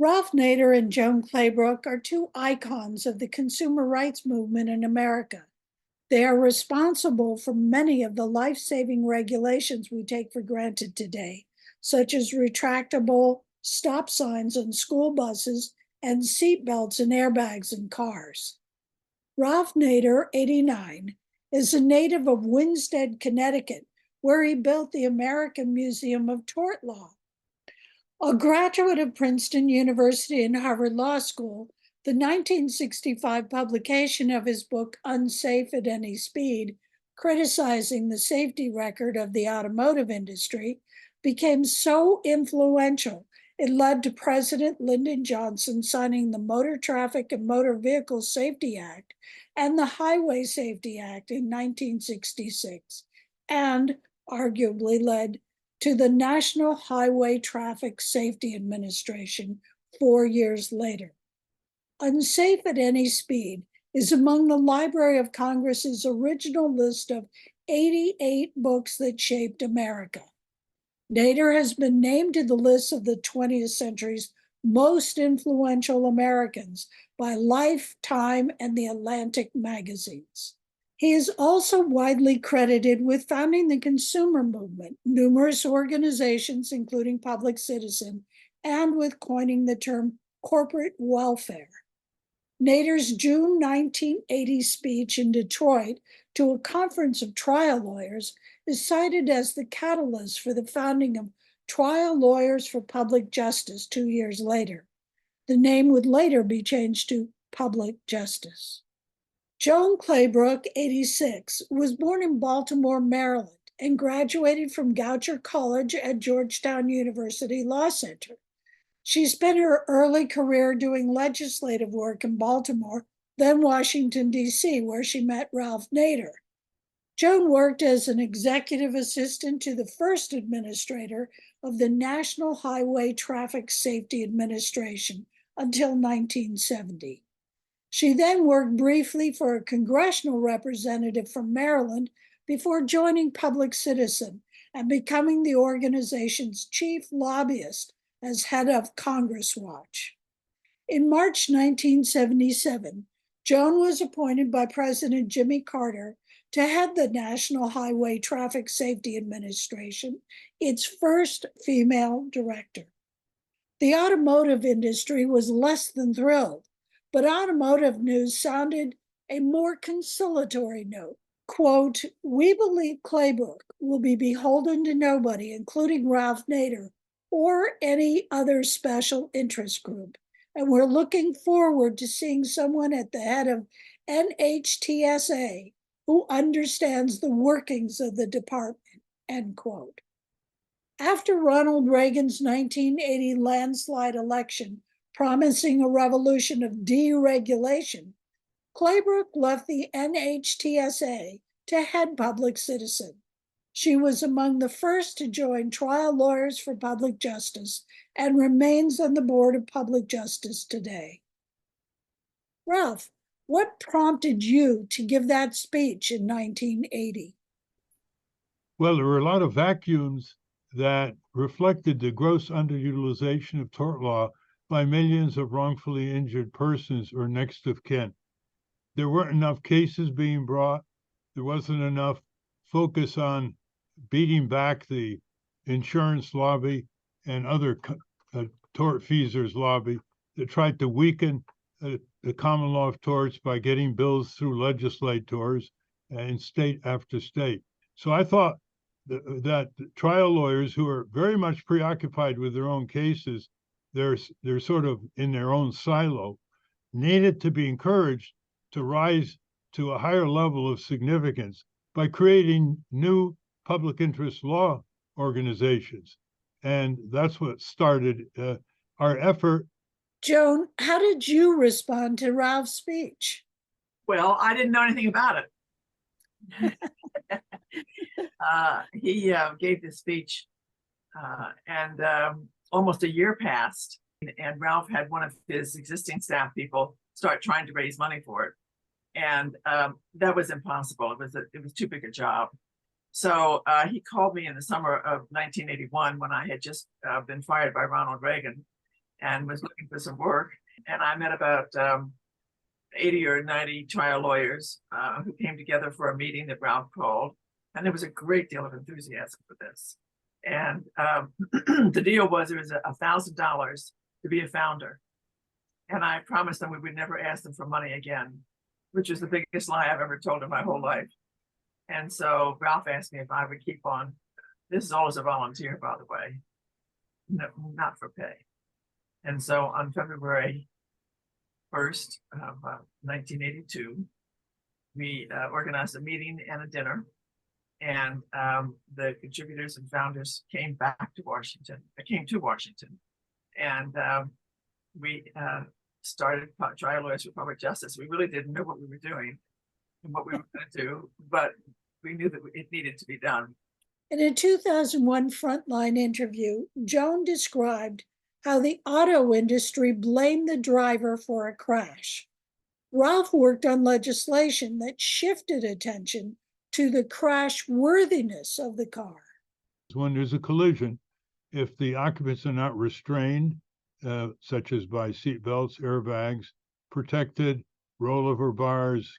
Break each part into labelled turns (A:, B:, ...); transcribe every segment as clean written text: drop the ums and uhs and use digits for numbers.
A: Ralph Nader and Joan Claybrook are two icons of the consumer rights movement in America. They are responsible for many of the life-saving regulations we take for granted today, such as retractable stop signs on school buses and seat belts and airbags in cars. Ralph Nader, 89, is a native of Winsted, Connecticut, where he built the American Museum of Tort Law. A graduate of Princeton University and Harvard Law School, the 1965 publication of his book, Unsafe at Any Speed, criticizing the safety record of the automotive industry, became so influential it led to President Lyndon Johnson signing the Motor Traffic and Motor Vehicle Safety Act and the Highway Safety Act in 1966, and arguably led to the National Highway Traffic Safety Administration 4 years later. Unsafe at Any Speed is among the Library of Congress's original list of 88 books that shaped America. Nader has been named to the list of the 20th century's most influential Americans by Life, Time, and the Atlantic magazines. He is also widely credited with founding the consumer movement, numerous organizations, including Public Citizen, and with coining the term corporate welfare. Nader's June 1980 speech in Detroit to a conference of trial lawyers is cited as the catalyst for the founding of Trial Lawyers for Public Justice 2 years later. The name would later be changed to Public Justice. Joan Claybrook, 86, was born in Baltimore, Maryland, and graduated from Goucher College at Georgetown University Law Center. She spent her early career doing legislative work in Baltimore, then Washington, D.C., where she met Ralph Nader. Joan worked as an executive assistant to the first administrator of the National Highway Traffic Safety Administration until 1970. She then worked briefly for a congressional representative from Maryland before joining Public Citizen and becoming the organization's chief lobbyist as head of Congress Watch. In March 1977, Joan was appointed by President Jimmy Carter to head the National Highway Traffic Safety Administration, its first female director. The automotive industry was less than thrilled, but Automotive News sounded a more conciliatory note. Quote, "We believe Claybrook will be beholden to nobody, including Ralph Nader or any other special interest group, and we're looking forward to seeing someone at the head of NHTSA who understands the workings of the department," end quote. After Ronald Reagan's 1980 landslide election, promising a revolution of deregulation, Claybrook left the NHTSA to head Public Citizen. She was among the first to join Trial Lawyers for Public Justice and remains on the board of Public Justice today. Ralph, what prompted you to give that speech in 1980?
B: Well, there were a lot of vacuums that reflected the gross underutilization of tort law by millions of wrongfully injured persons or next of kin. There weren't enough cases being brought. There wasn't enough focus on beating back the insurance lobby and other tortfeasors lobby that tried to weaken the common law of torts by getting bills through legislators in state after state. So I thought that trial lawyers who are very much preoccupied with their own cases, they're sort of in their own silo, needed to be encouraged to rise to a higher level of significance by creating new public interest law organizations. And that's what started our effort.
A: Joan, how did you respond to Ralph's speech?
C: Well, I didn't know anything about it. He gave this speech and almost a year passed, and Ralph had one of his existing staff people start trying to raise money for it. And that was impossible. It was too big a job. So he called me in the summer of 1981 when I had just been fired by Ronald Reagan. and was looking for some work. And I met about 80 or 90 trial lawyers who came together for a meeting that Ralph called. And there was a great deal of enthusiasm for this. And the deal was it was $1,000 to be a founder. And I promised them we would never ask them for money again, which is the biggest lie I've ever told in my whole life. And so Ralph asked me if I would keep on. This is all as a volunteer, by the way, no, not for pay. And so on February 1st of 1982, we organized a meeting and a dinner. And the contributors and founders came to Washington. And we started trial lawyers for public justice. We really didn't know what we were doing and what we were going to do, but we knew that it needed to be done.
A: In a 2001 Frontline interview, Joan described how the auto industry blamed the driver for a crash. Ralph worked on legislation that shifted attention to the crash worthiness of the car.
B: When there's a collision, if the occupants are not restrained, such as by seat belts, airbags, protected, rollover bars,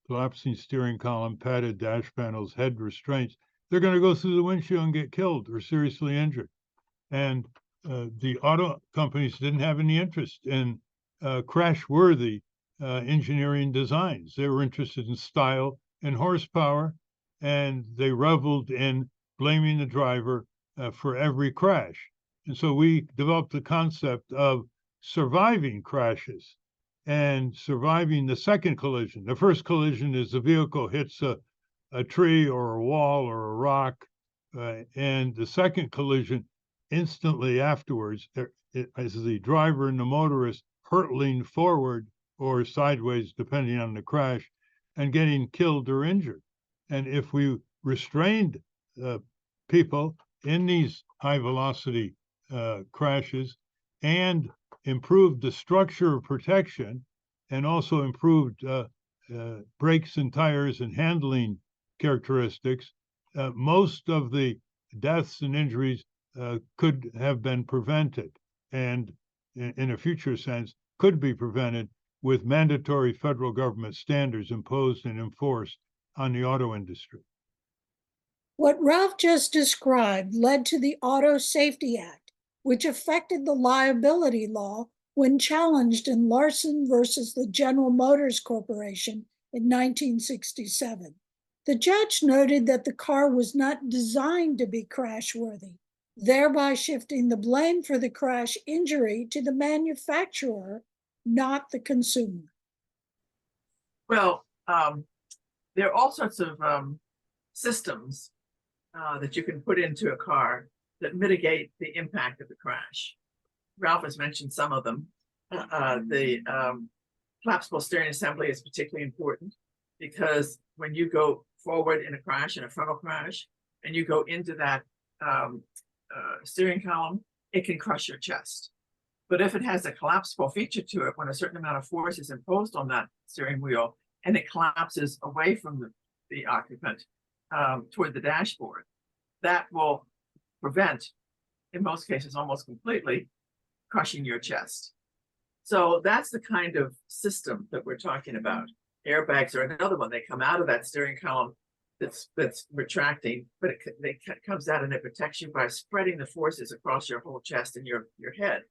B: collapsing steering column, padded dash panels, head restraints, they're going to go through the windshield and get killed or seriously injured. And the auto companies didn't have any interest in crash-worthy engineering designs. They were interested in style and horsepower, and they reveled in blaming the driver for every crash. And so we developed the concept of surviving crashes and surviving the second collision. The first collision is the vehicle hits a tree or a wall or a rock, and the second collision, instantly afterwards, as the driver and the motorist hurtling forward or sideways, depending on the crash, and getting killed or injured. And if we restrained people in these high velocity crashes and improved the structure of protection and also improved brakes and tires and handling characteristics, most of the deaths and injuries could have been prevented, and in a future sense could be prevented with mandatory federal government standards imposed and enforced on the auto industry.
A: What Ralph just described led to the Auto Safety Act, which affected the liability law when challenged in Larson versus the General Motors Corporation in 1967. The judge noted that the car was not designed to be crash-worthy, thereby shifting the blame for the crash injury to the manufacturer, not the consumer.
C: Well, there are all sorts of systems that you can put into a car that mitigate the impact of the crash. Ralph has mentioned some of them. The collapsible steering assembly is particularly important because when you go forward in a crash, in a frontal crash, and you go into that steering column, it can crush your chest. But if it has a collapsible feature to it, when a certain amount of force is imposed on that steering wheel and it collapses away from the occupant toward the dashboard, that will prevent, in most cases, almost completely crushing your chest. So that's the kind of system that we're talking about. Airbags are another one. They come out of that steering column that's retracting, but it comes out and it protects you by spreading the forces across your whole chest and your head.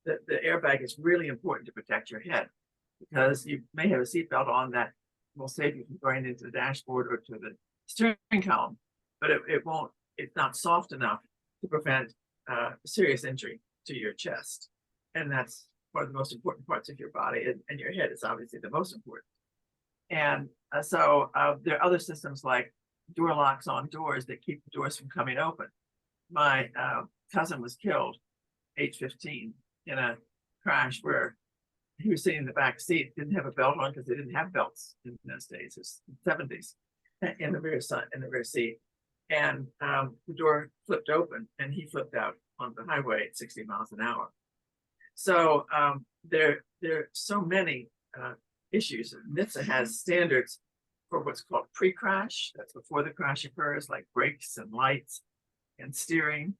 C: The airbag is really important to protect your head because you may have a seatbelt on that will save you from going into the dashboard or to the steering column, but it's not soft enough to prevent serious injury to your chest. And that's one of the most important parts of your body, and your head is obviously the most important. And so there are other systems like door locks on doors that keep the doors from coming open. My cousin was killed, age 15, in a crash where he was sitting in the back seat, didn't have a belt on because they didn't have belts in those days, it was the 70s, in the rear seat. And the door flipped open and he flipped out on the highway at 60 miles an hour. So there are so many issues. NHTSA has standards for what's called pre-crash. That's before the crash occurs, like brakes and lights and steering.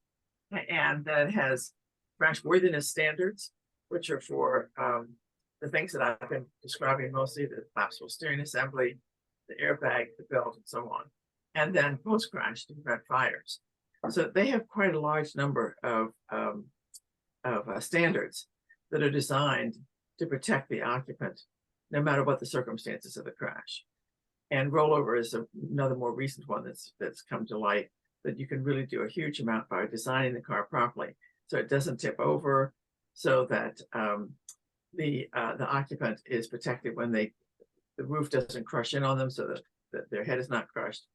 C: And that has crash worthiness standards. which are for the things that I've been describing mostly, the collapsible steering assembly, the airbag, the belt, and so on. And then post-crash to prevent fires. So they have quite a large number of standards that are designed to protect the occupant, no matter what the circumstances of the crash. And rollover is another more recent one that's come to light, that you can really do a huge amount by designing the car properly, so it doesn't tip over, so that the occupant is protected when the roof doesn't crush in on them, so that their head is not crushed.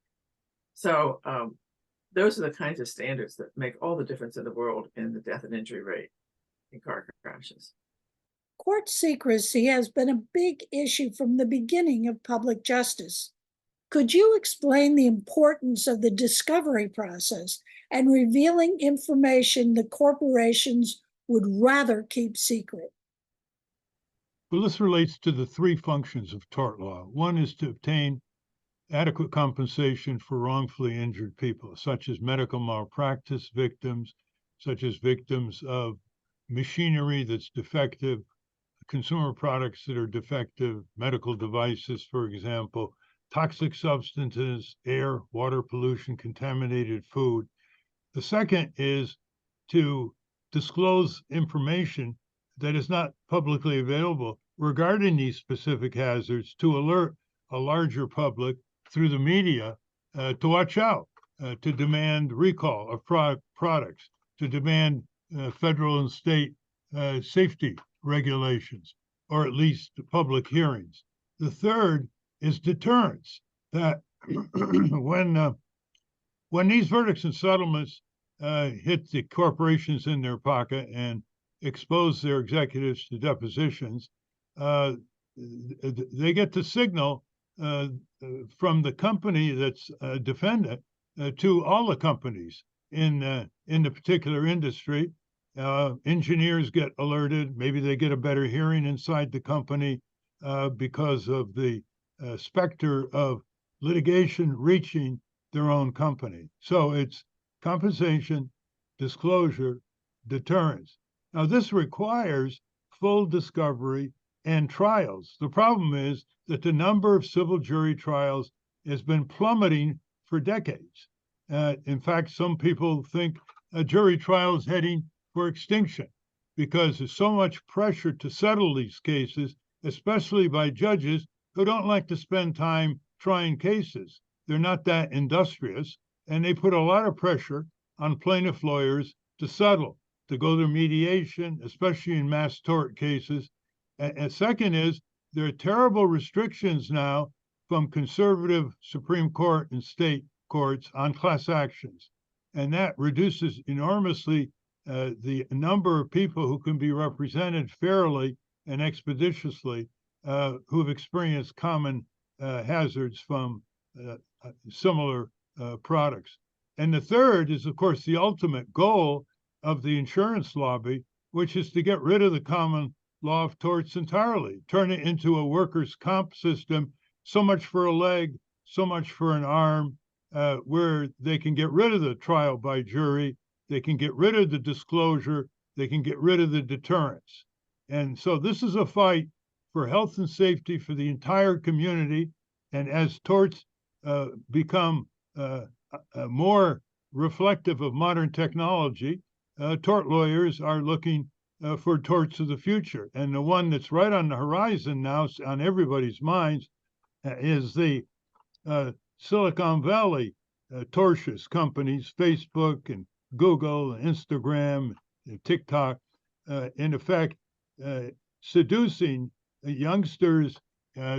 C: So those are the kinds of standards that make all the difference in the world in the death and injury rate in car crashes.
A: Court secrecy has been a big issue from the beginning of public justice. Could you explain the importance of the discovery process and revealing information the corporations would rather keep secret?
B: Well, this relates to the three functions of tort law. One is to obtain adequate compensation for wrongfully injured people, such as medical malpractice victims, such as victims of machinery that's defective, consumer products that are defective, medical devices, for example, toxic substances, air, water pollution, contaminated food. The second is to disclose information that is not publicly available regarding these specific hazards to alert a larger public through the media to watch out, to demand recall of products, to demand federal and state safety regulations, or at least public hearings. The third is deterrence, that when these verdicts and settlements hit the corporations in their pocket and expose their executives to depositions, they get the signal from the company that's a defendant to all the companies in the particular industry. Engineers get alerted. Maybe they get a better hearing inside the company because of the specter of litigation reaching their own company. So it's compensation, disclosure, deterrence. Now, this requires full discovery and trials. The problem is that the number of civil jury trials has been plummeting for decades. In fact, some people think a jury trial is heading for extinction because there's so much pressure to settle these cases, especially by judges who don't like to spend time trying cases. They're not that industrious, and they put a lot of pressure on plaintiff lawyers to settle, to go to mediation, especially in mass tort cases. And second is, there are terrible restrictions now from conservative Supreme Court and state courts on class actions. And that reduces enormously the number of people who can be represented fairly and expeditiously who have experienced common hazards from similar products. And the third is, of course, the ultimate goal of the insurance lobby, which is to get rid of the common law of torts entirely, turn it into a workers' comp system, so much for a leg, so much for an arm, where they can get rid of the trial by jury, they can get rid of the disclosure, they can get rid of the deterrence. And so this is a fight for health and safety for the entire community. And as torts become more reflective of modern technology, tort lawyers are looking for torts of the future. And the one that's right on the horizon now, on everybody's minds, is the Silicon Valley tortious companies, Facebook and Google, and Instagram, and TikTok, in effect, seducing youngsters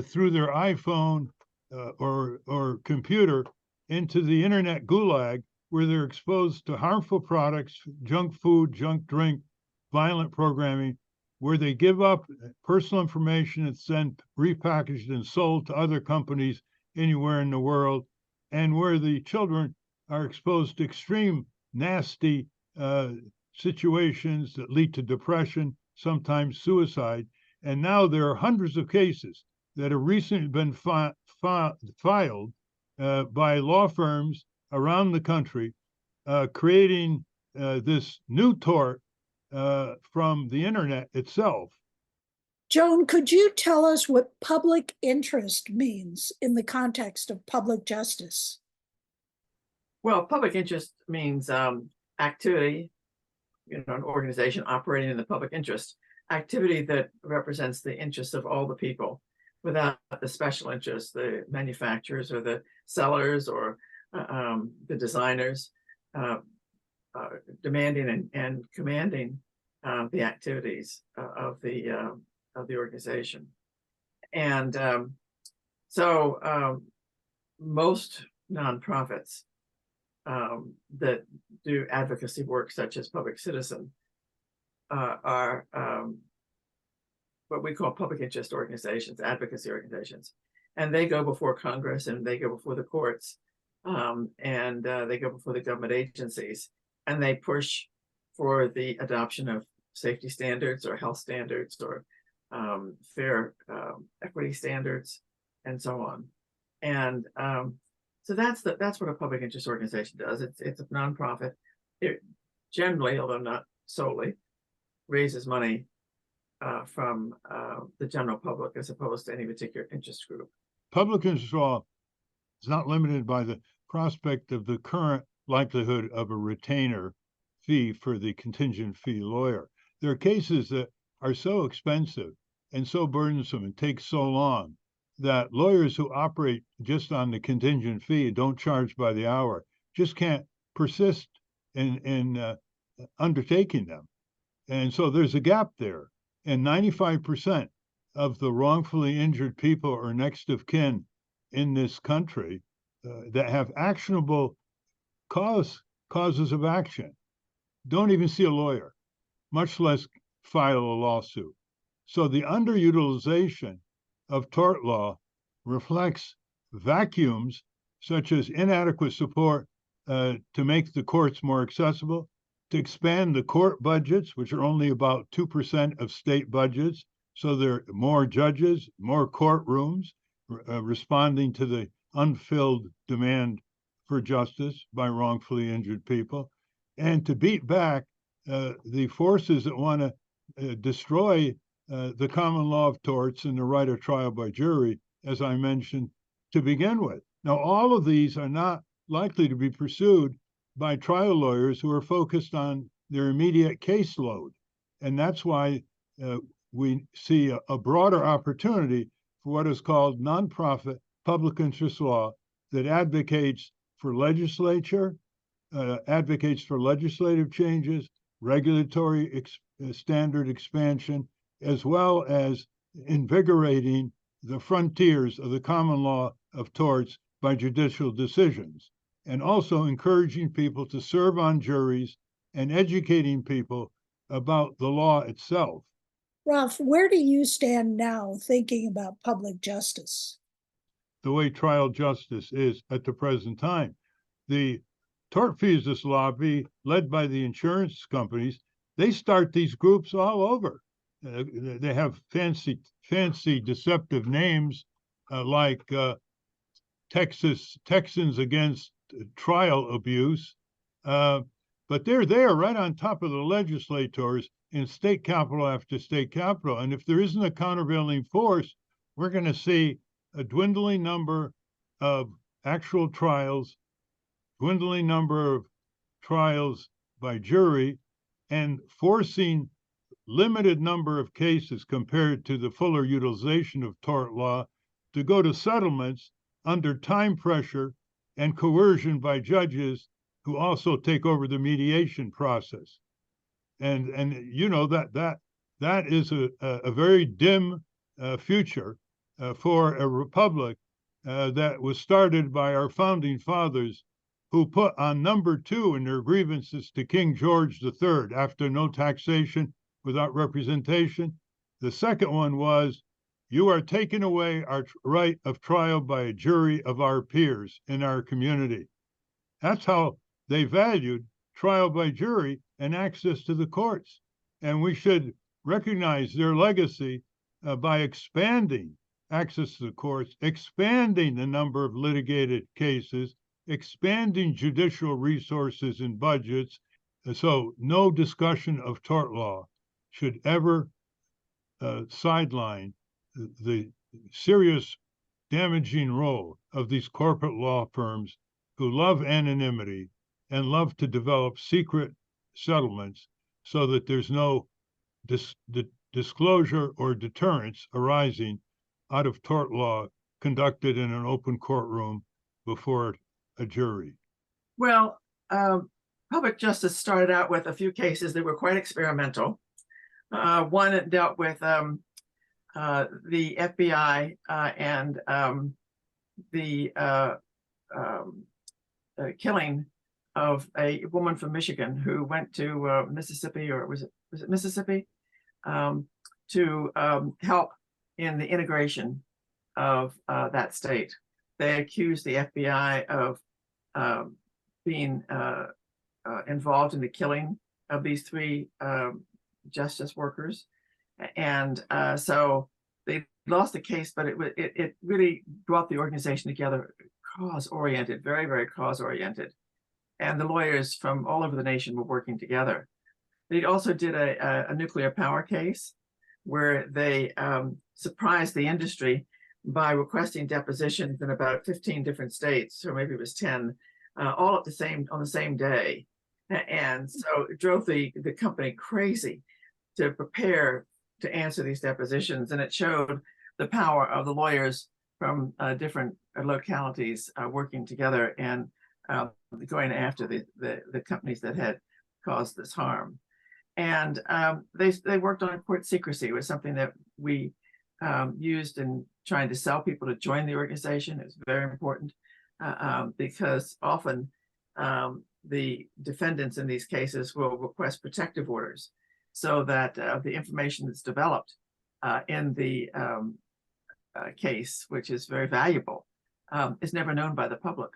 B: through their iPhone or computer into the internet gulag, where they're exposed to harmful products, junk food, junk drink, violent programming, where they give up personal information that's then repackaged and sold to other companies anywhere in the world, and where the children are exposed to extreme, nasty situations that lead to depression, sometimes suicide. And now there are hundreds of cases that have recently been filed by law firms around the country, creating this new tort from the internet itself.
A: Joan, could you tell us what public interest means in the context of public justice?
C: Well, public interest means activity, an organization operating in the public interest, activity that represents the interests of all the people without the special interests, the manufacturers or the sellers or the designers demanding and commanding the activities of the organization. And so most nonprofits that do advocacy work, such as Public Citizen, are what we call public interest organizations, advocacy organizations. And they go before Congress and they go before the courts and they go before the government agencies, and they push for the adoption of safety standards or health standards or fair equity standards and so on. And so that's what a public interest organization does. It's a nonprofit. It generally, although not solely, raises money from the general public as opposed to any particular interest group.
B: Public interest law is not limited by the prospect of the current likelihood of a retainer fee for the contingent fee lawyer. There are cases that are so expensive and so burdensome and take so long that lawyers who operate just on the contingent fee, don't charge by the hour, just can't persist in undertaking them. And so there's a gap there. And 95% of the wrongfully injured people or next of kin in this country that have actionable causes of action don't even see a lawyer, much less file a lawsuit. So the underutilization of tort law reflects vacuums such as inadequate support to make the courts more accessible, to expand the court budgets, which are only about 2% of state budgets. So there are more judges, more courtrooms responding to the unfilled demand for justice by wrongfully injured people, and to beat back the forces that want to destroy the common law of torts and the right of trial by jury, as I mentioned to begin with. Now, all of these are not likely to be pursued by trial lawyers who are focused on their immediate caseload. And that's why we see a broader opportunity for what is called nonprofit public interest law that advocates for legislature, advocates for legislative changes, regulatory standard expansion, as well as invigorating the frontiers of the common law of torts by judicial decisions, and also encouraging people to serve on juries and educating people about the law itself.
A: Ralph, where do you stand now thinking about public justice?
B: The way trial justice is at the present time. The tortfeasors lobby, led by the insurance companies, they start these groups all over. They have fancy, deceptive names like Texans Against Trial Abuse. But they're there right on top of the legislators in state capital after state capital. And if there isn't a countervailing force, we're going to see a dwindling number of actual trials, dwindling number of trials by jury, and forcing limited number of cases compared to the fuller utilization of tort law to go to settlements under time pressure and coercion by judges who also take over the mediation process. And you know that is a very dim future for a republic that was started by our founding fathers, who put on number 2 in their grievances to King George III after no taxation without representation. The second one was, you are taking away our right of trial by a jury of our peers in our community. That's how they valued trial by jury and access to the courts. And we should recognize their legacy by expanding access to the courts, expanding the number of litigated cases, expanding judicial resources and budgets, So no discussion of tort law should ever sideline the serious damaging role of these corporate law firms who love anonymity and love to develop secret settlements so that there's no disclosure or deterrence arising out of tort law conducted in an open courtroom before a jury.
C: Well, public justice started out with a few cases that were quite experimental. One dealt with the FBI and the killing of a woman from Michigan who went to Mississippi, or was it Mississippi, to help in the integration of that state. They accused the FBI of being involved in the killing of these three justice workers, and so they lost the case, but it really brought the organization together, cause-oriented, very, very cause-oriented, and the lawyers from all over the nation were working together. They also did a nuclear power case where they surprised the industry by requesting depositions in about 15 different states, or maybe it was 10, all at on the same day. And so it drove the company crazy to prepare to answer these depositions. And it showed the power of the lawyers from different localities working together and going after the companies that had caused this harm. And they worked on court secrecy. It was something that we used in trying to sell people to join the organization. It was very important because often the defendants in these cases will request protective orders so that the information that's developed in the case, which is very valuable, is never known by the public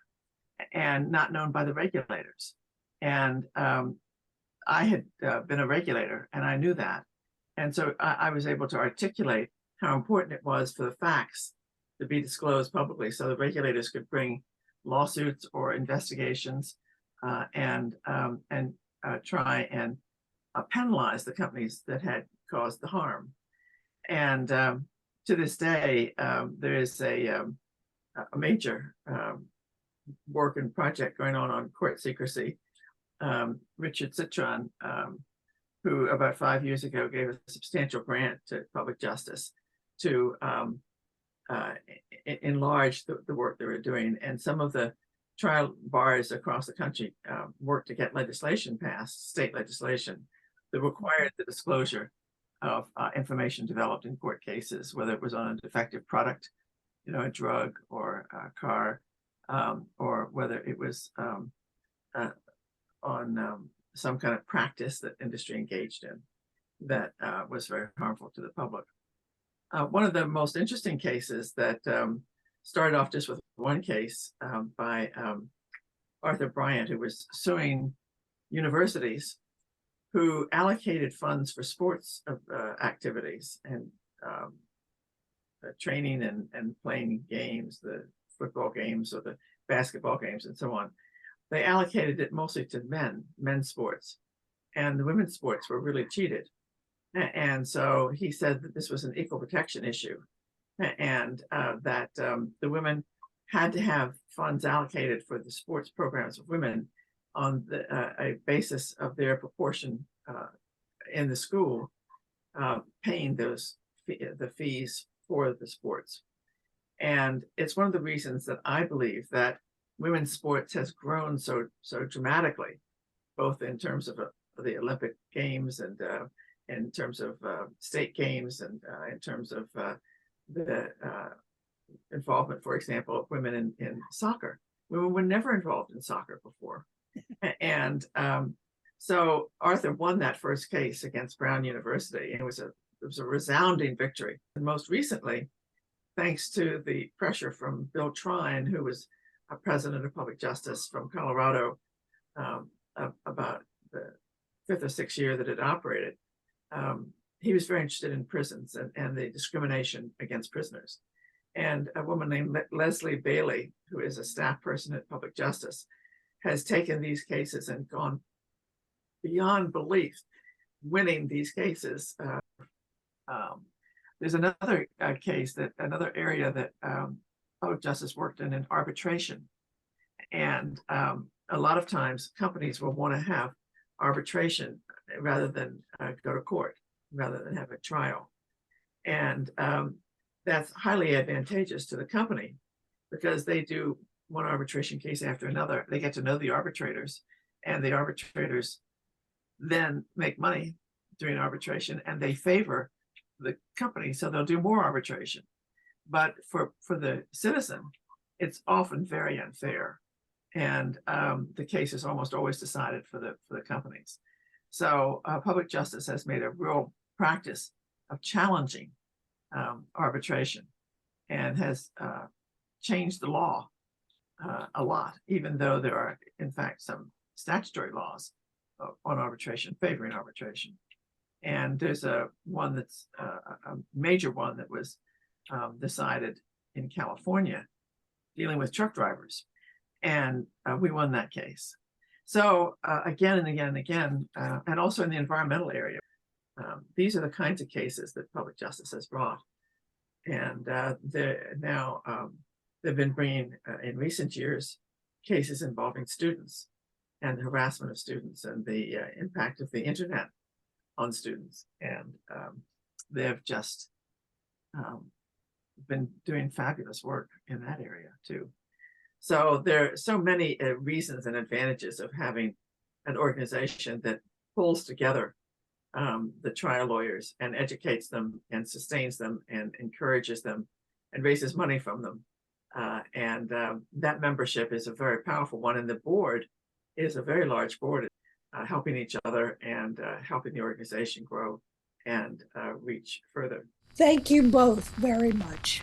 C: and not known by the regulators. And I had been a regulator and I knew that. And so I was able to articulate how important it was for the facts to be disclosed publicly so the regulators could bring lawsuits or investigations and try and penalize the companies that had caused the harm. And to this day, there is a major work and project going on court secrecy. Richard Citron, who about 5 years ago gave a substantial grant to public justice to enlarge the work they were doing. And some of the trial bars across the country worked to get legislation passed, state legislation, that required the disclosure of information developed in court cases, whether it was on a defective product, a drug or a car, or whether it was on some kind of practice that industry engaged in that was very harmful to the public. One of the most interesting cases that started off just with one case by Arthur Bryant, who was suing universities who allocated funds for sports activities and training and playing games, the football games or the basketball games and so on. They allocated it mostly to men's sports, and the women's sports were really cheated. And so he said that this was an equal protection issue, and that the women had to have funds allocated for the sports programs of women on a basis of their proportion in the school, paying the fees for the sports. And it's one of the reasons that I believe that women's sports has grown so dramatically, both in terms of the Olympic Games and in terms of state games and in terms of the involvement, for example, of women in soccer. Women were never involved in soccer before. And so Arthur won that first case against Brown University, and it was a resounding victory. And most recently, thanks to the pressure from Bill Trine, who was a president of public justice from Colorado about the 5th or 6th year that it operated, he was very interested in prisons and the discrimination against prisoners. And a woman named Leslie Bailey, who is a staff person at public justice, has taken these cases and gone beyond belief winning these cases. There's another case another area that public justice worked in arbitration. And a lot of times companies will want to have arbitration rather than go to court, rather than have a trial. And that's highly advantageous to the company because they do one arbitration case after another. They get to know the arbitrators, and the arbitrators then make money during arbitration, and they favor the company, so they'll do more arbitration. But for the citizen, it's often very unfair, and the case is almost always decided for the companies. So public justice has made a real practice of challenging arbitration, and has changed the law a lot, even though there are in fact some statutory laws on arbitration favoring arbitration. And there's one that's a major one that was decided in California dealing with truck drivers, and we won that case. So again and again and again, and also in the environmental area, these are the kinds of cases that public justice has brought. And now they've been bringing in recent years cases involving students and the harassment of students and the impact of the internet on students. And they've just been doing fabulous work in that area too. So there are so many reasons and advantages of having an organization that pulls together the trial lawyers and educates them and sustains them and encourages them and raises money from them. And that membership is a very powerful one. And the board is a very large board, helping each other and helping the organization grow and reach further.
A: Thank you both very much.